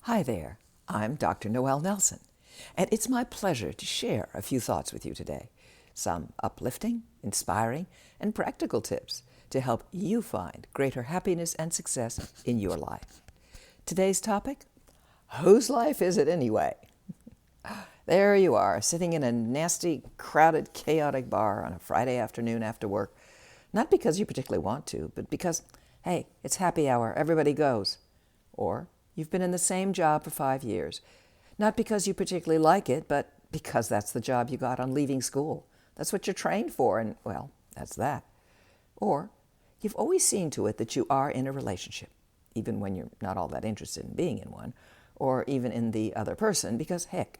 Hi there, I'm Dr. Noel Nelson, and it's my pleasure to share a few thoughts with you today. Some uplifting, inspiring, and practical tips to help you find greater happiness and success in your life. Today's topic, whose life is it anyway? There you are, sitting in a nasty, crowded, chaotic bar on a Friday afternoon after work, not because you particularly want to, but because, hey, it's happy hour, everybody goes. Or you've been in the same job for 5 years, not because you particularly like it, but because that's the job you got on leaving school. That's what you're trained for, and, well, that's that. Or you've always seen to it that you are in a relationship, even when you're not all that interested in being in one, or even in the other person, because, heck,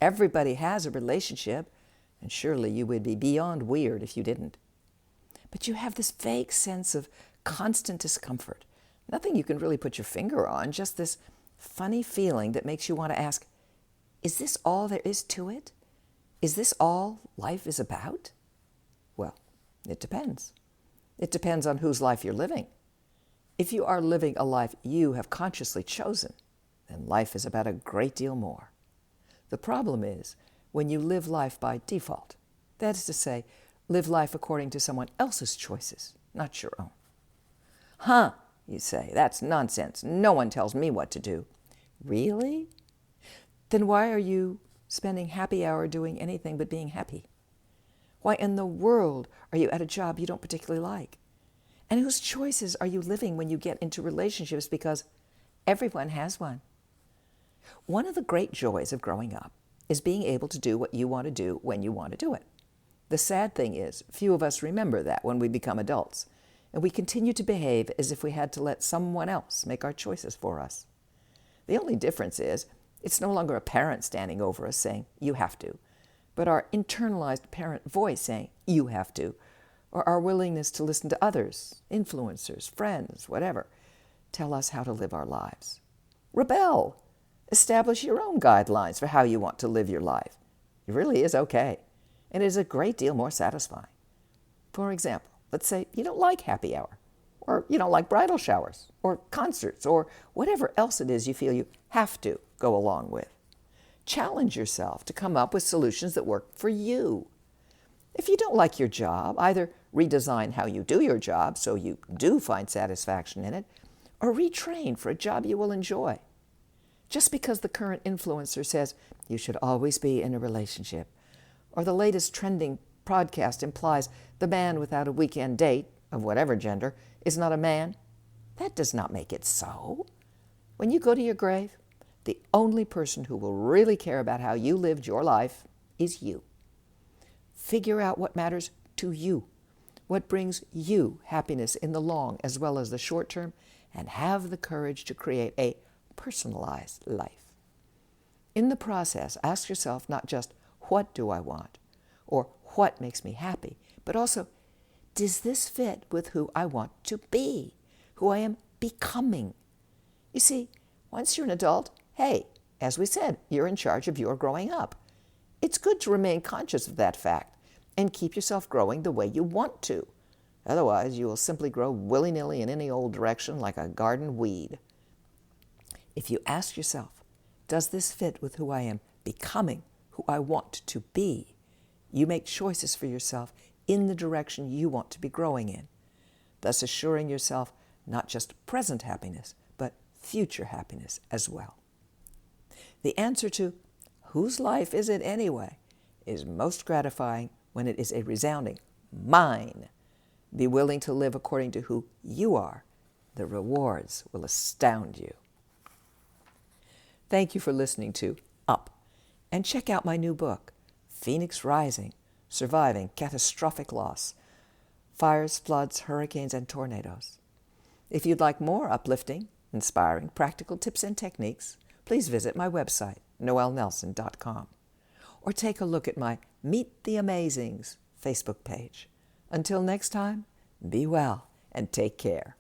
everybody has a relationship, and surely you would be beyond weird if you didn't. But you have this vague sense of constant discomfort. Nothing you can really put your finger on, just this funny feeling that makes you want to ask, is this all there is to it? Is this all life is about? Well, it depends. It depends on whose life you're living. If you are living a life you have consciously chosen, then life is about a great deal more. The problem is when you live life by default. That is to say, live life according to someone else's choices, not your own. Huh, you say, that's nonsense. No one tells me what to do. Really? Then why are you spending happy hour doing anything but being happy? Why in the world are you at a job you don't particularly like? And whose choices are you living when you get into relationships, because everyone has one? One of the great joys of growing up is being able to do what you want to do when you want to do it. The sad thing is, few of us remember that when we become adults, and we continue to behave as if we had to let someone else make our choices for us. The only difference is, it's no longer a parent standing over us saying, you have to, but our internalized parent voice saying, you have to, or our willingness to listen to others, influencers, friends, whatever, tell us how to live our lives. Rebel! Establish your own guidelines for how you want to live your life. It really is okay, and it is a great deal more satisfying. For example, let's say you don't like happy hour, or you don't like bridal showers, or concerts, or whatever else it is you feel you have to go along with. Challenge yourself to come up with solutions that work for you. If you don't like your job, either redesign how you do your job so you do find satisfaction in it, or retrain for a job you will enjoy. Just because the current influencer says you should always be in a relationship, or the latest trending podcast implies the man without a weekend date, of whatever gender, is not a man, that does not make it so. When you go to your grave, the only person who will really care about how you lived your life is you. Figure out what matters to you, what brings you happiness in the long as well as the short term, and have the courage to create a personalized life. In the process, ask yourself not just, what do I want? Or what makes me happy? But also, does this fit with who I want to be? Who I am becoming? You see, once you're an adult, hey, as we said, you're in charge of your growing up. It's good to remain conscious of that fact and keep yourself growing the way you want to. Otherwise, you will simply grow willy-nilly in any old direction like a garden weed. If you ask yourself, does this fit with who I am becoming, who I want to be? You make choices for yourself in the direction you want to be growing in, thus assuring yourself not just present happiness, but future happiness as well. The answer to whose life is it anyway is most gratifying when it is a resounding mine. Be willing to live according to who you are. The rewards will astound you. Thank you for listening to Up, and check out my new book, Phoenix Rising, Surviving Catastrophic Loss, Fires, Floods, Hurricanes, and Tornadoes. If you'd like more uplifting, inspiring, practical tips and techniques, please visit my website, noelnelson.com, or take a look at my Meet the Amazings Facebook page. Until next time, be well and take care.